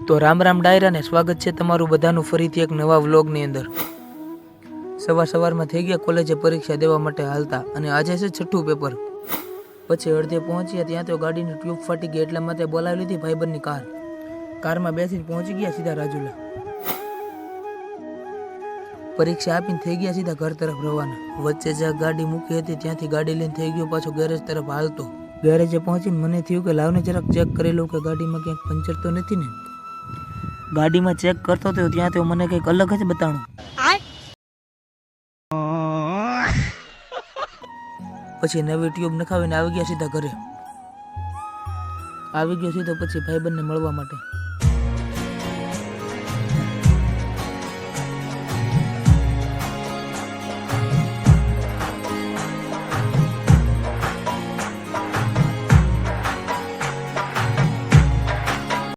તો રામ રામ ડાયરા ને સ્વાગત છે તમારું બધાનું ફરીથી એક નવા વ્લોગની અંદર। સવારમાં થઈ ગયા કોલેજે પરીક્ષા દેવા માટે હાલતા અને આજે છે છઠ્ઠું પેપર। પછી અડધે પહોંચ્યા ત્યાં તો ગાડીની ટ્યુબ ફાટી ગઈ એટલા માટે બોલાવી લીધી ભાઈબંધની કારમાં બેસીને પહોંચી ગયા સીધા રાજુલા। પરીક્ષા આપીને થઈ ગયા સીધા ઘર તરફ રવાના। વચ્ચે જ્યાં ગાડી મૂકી હતી ત્યાંથી ગાડી લઈને થઈ ગયો પાછો ગેરેજ તરફ હાલતો। ગેરેજે પહોંચીને મને થયું કે લાવને જરાક ચેક કરી લઉં કે ગાડીમાં ક્યાંક પંચર તો નથી ને। ગાડીમાં ચેક કરતો હતો ત્યાં તો મને કંઈક અલગ જ બતાણું। પછી નવી ટ્યુબ નખાવીને આવી ગયા સીધા ઘરે। આવી ગયો સીધો પછી ભાઈબંધને મળવા માટે।